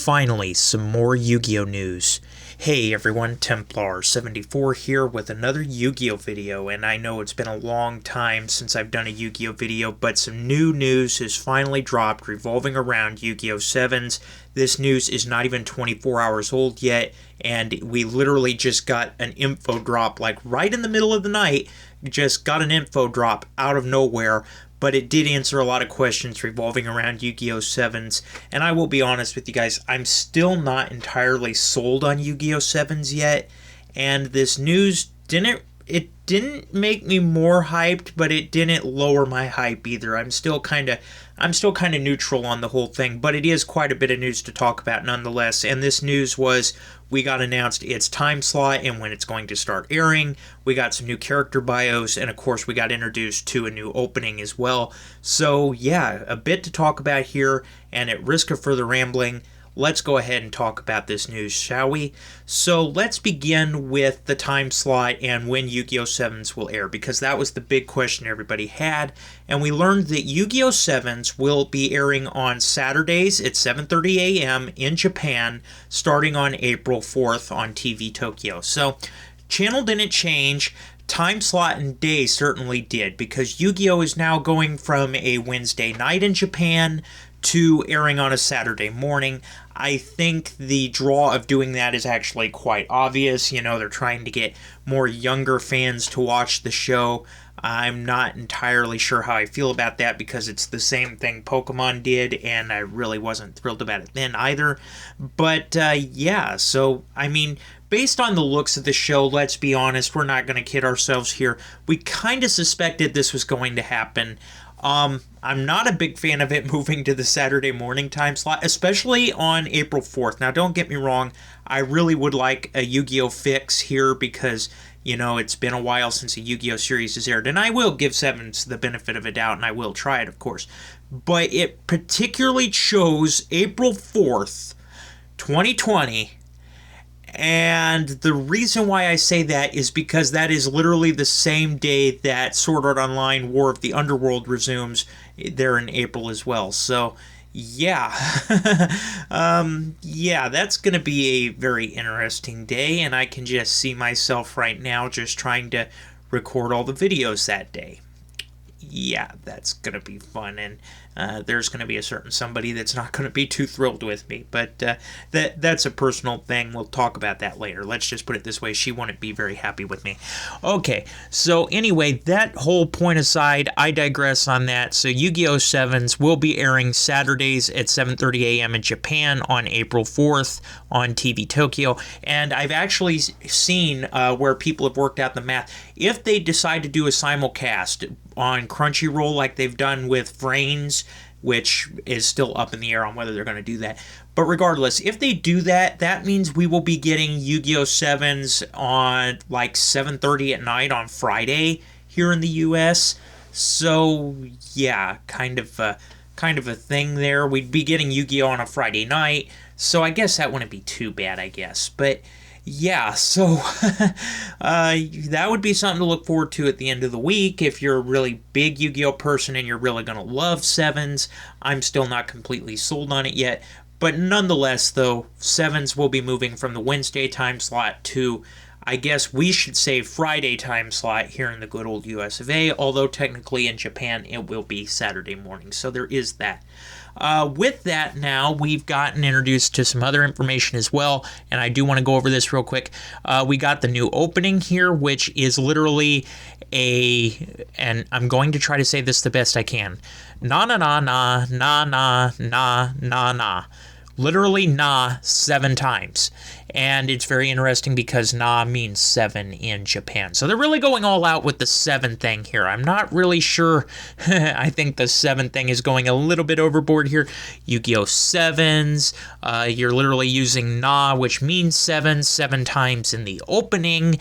Finally, some more Yu-Gi-Oh news. Hey everyone, Templar74 here with another Yu-Gi-Oh video, and I know it's been a long time since I've done a Yu-Gi-Oh video, but some new news has finally dropped revolving around Yu-Gi-Oh 7s. This news is not even 24 hours old yet, and we literally just got an info drop, like right in the middle of the night, just got an info drop out of nowhere. But it did answer a lot of questions revolving around Yu-Gi-Oh 7s, and I will be honest with you guys, I'm still not entirely sold on Yu-Gi-Oh 7s yet, and this news didn't make me more hyped, but it didn't lower my hype either. I'm still kind of neutral on the whole thing, but it is quite a bit of news to talk about nonetheless, and this news was we got announced its time slot and when it's going to start airing. We got some new character bios, and of course we got introduced to a new opening as well. So yeah, a bit to talk about here, and at risk of further rambling, let's go ahead and talk about this news, shall we? So let's begin with the time slot and when Yu-Gi-Oh 7s will air, because that was the big question everybody had, and we learned that Yu-Gi-Oh 7s will be airing on Saturdays at 7:30 a.m. in Japan, starting on April 4th on TV Tokyo. So, channel didn't change. Time slot and day certainly did, because Yu-Gi-Oh is now going from a Wednesday night in Japan to airing on a Saturday morning. I think the draw of doing that is actually quite obvious. You know, they're trying to get more younger fans to watch the show. I'm not entirely sure how I feel about that, because it's the same thing Pokemon did, and I really wasn't thrilled about it then either. But yeah, so I mean, based on the looks of the show, let's be honest, we're not going to kid ourselves here. We kind of suspected this was going to happen. I'm not a big fan of it moving to the Saturday morning time slot, especially on April 4th. Now, don't get me wrong, I really would like a Yu-Gi-Oh fix here, because, you know, it's been a while since a Yu-Gi-Oh series has aired, and I will give 7s the benefit of a doubt, and I will try it, of course. But it particularly chose April 4th, 2020, and the reason why I say that is because that is literally the same day that Sword Art Online War of the Underworld resumes there in April as well. So, yeah. Yeah, that's going to be a very interesting day, and I can just see myself right now just trying to record all the videos that day. Yeah, that's going to be fun, and there's going to be a certain somebody that's not going to be too thrilled with me, but that's a personal thing. We'll talk about that later. Let's just put it this way, she wouldn't be very happy with me. Okay, so anyway, that whole point aside, I digress on that. So Yu-Gi-Oh 7s will be airing Saturdays at 7:30 a.m. in Japan on April 4th on TV Tokyo, and I've actually seen where people have worked out the math. If they decide to do a simulcast on Crunchyroll like they've done with Vrains, which is still up in the air on whether they're going to do that. But regardless, if they do that, that means we will be getting Yu-Gi-Oh 7s on like 7:30 at night on Friday here in the US. So yeah, kind of a thing there. We'd be getting Yu-Gi-Oh on a Friday night, so I guess that wouldn't be too bad, I guess. But yeah, so that would be something to look forward to at the end of the week. If you're a really big Yu-Gi-Oh person and you're really going to love 7s, I'm still not completely sold on it yet. But nonetheless, though, 7s will be moving from the Wednesday time slot to, I guess we should say, Friday time slot here in the good old US of A, although technically in Japan it will be Saturday morning, so there is that. With that now, we've gotten introduced to some other information as well, and I do want to go over this real quick. We got the new opening here, which is literally and I'm going to try to say this the best I can, na na na na na na na na na. Literally na 7 times. And it's very interesting because na means 7 in Japan. So they're really going all out with the 7 thing here. I'm not really sure. I think the 7 thing is going a little bit overboard here. Yu-Gi-Oh 7s. You're literally using na, which means 7 times in the opening.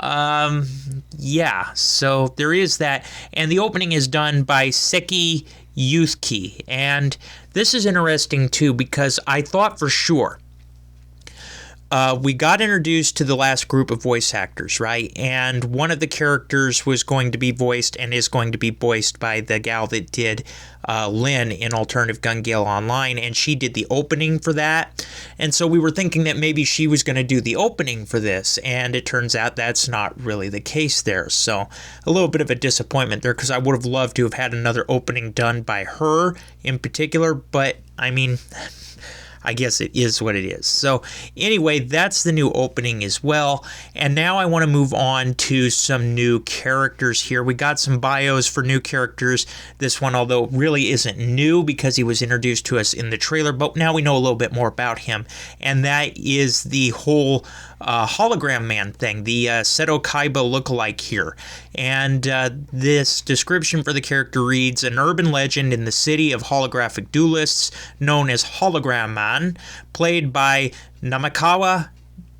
Yeah, so there is that. And the opening is done by Seki Yusuke, and this is interesting too, because I thought for sure we got introduced to the last group of voice actors, right? And one of the characters was going to be voiced and is going to be voiced by the gal that did Lynn in Alternative Gun Gale Online, and she did the opening for that. And so we were thinking that maybe she was going to do the opening for this, and it turns out that's not really the case there. So a little bit of a disappointment there, because I would have loved to have had another opening done by her in particular, but I mean, I guess it is what it is. So anyway, that's the new opening as well. And now I want to move on to some new characters here. We got some bios for new characters. This one, although really isn't new because he was introduced to us in the trailer, but now we know a little bit more about him. And that is the whole hologram man thing, the Seto Kaiba lookalike here. And this description for the character reads, an urban legend in the city of holographic duelists known as Hologram Man, played by Namikawa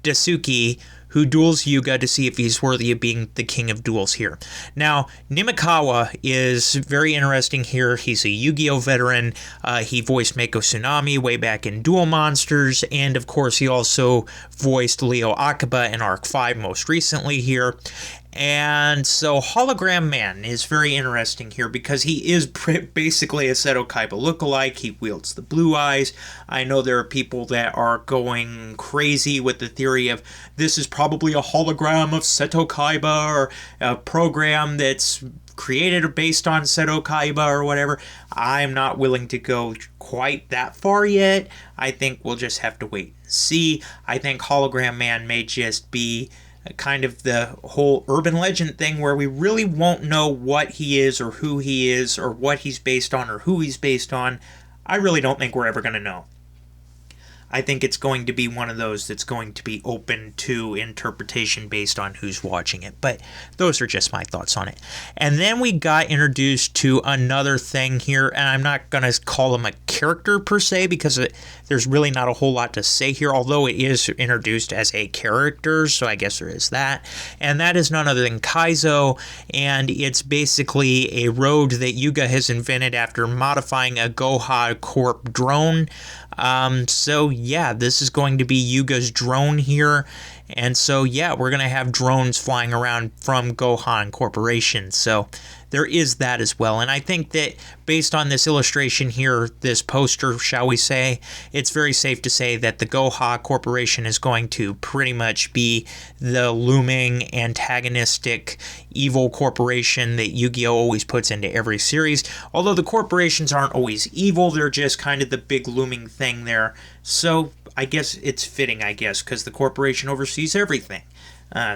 Daisuke, who duels Yuga to see if he's worthy of being the king of duels here. Now, Namikawa is very interesting here. He's a Yu-Gi-Oh veteran. He voiced Mako Tsunami way back in Duel Monsters, and of course he also voiced Leo Akiba in Arc 5 most recently here. And so Hologram Man is very interesting here because he is basically a Seto Kaiba lookalike. He wields the blue eyes. I know there are people that are going crazy with the theory of this is probably a hologram of Seto Kaiba, or a program that's created or based on Seto Kaiba or whatever. I'm not willing to go quite that far yet. I think we'll just have to wait and see. I think Hologram Man may just be kind of the whole urban legend thing where we really won't know what he is or who he is or what he's based on or who he's based on. I really don't think we're ever going to know. I think it's going to be one of those that's going to be open to interpretation based on who's watching it. But those are just my thoughts on it. And then we got introduced to another thing here, and I'm not going to call him a character per se because there's really not a whole lot to say here, although it is introduced as a character, so I guess there is that. And that is none other than Kaizo, and it's basically a road that Yuga has invented after modifying a Goha Corp drone. So yeah, this is going to be Yuga's drone here. And so yeah, we're going to have drones flying around from Gohan Corporation. So there is that as well. And I think that based on this illustration here, this poster, shall we say, it's very safe to say that the Goha Corporation is going to pretty much be the looming antagonistic evil corporation that Yu-Gi-Oh! Always puts into every series. Although the corporations aren't always evil, they're just kind of the big looming thing there. So I guess it's fitting, because the corporation oversees everything.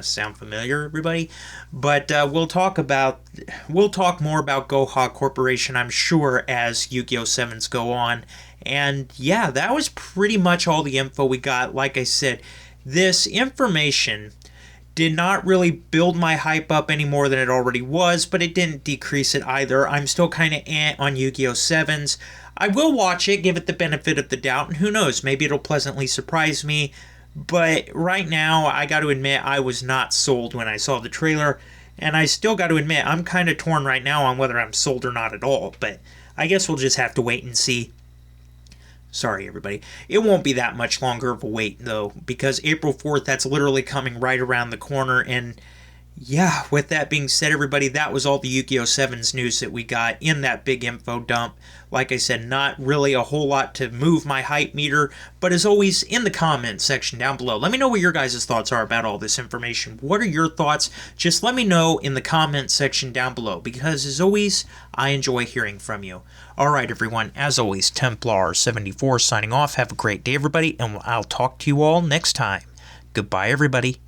Sound familiar, everybody? But we'll talk more about Goha Corporation, I'm sure, as Yu-Gi-Oh! 7s go on. And yeah, that was pretty much all the info we got. Like I said, this information did not really build my hype up any more than it already was, but it didn't decrease it either. I'm still kind of on Yu-Gi-Oh! 7s. I will watch it, give it the benefit of the doubt, and who knows, maybe it'll pleasantly surprise me. But right now, I got to admit, I was not sold when I saw the trailer, and I still got to admit, I'm kind of torn right now on whether I'm sold or not at all, but I guess we'll just have to wait and see. Sorry, everybody. It won't be that much longer of a wait, though, because April 4th, that's literally coming right around the corner, and yeah, with that being said, everybody, that was all the Yu-Gi-Oh! 7's news that we got in that big info dump. Like I said, not really a whole lot to move my hype meter, but as always, in the comments section down below, let me know what your guys' thoughts are about all this information. What are your thoughts? Just let me know in the comments section down below, because as always, I enjoy hearing from you. Alright, everyone, as always, Templar74 signing off. Have a great day, everybody, and I'll talk to you all next time. Goodbye, everybody.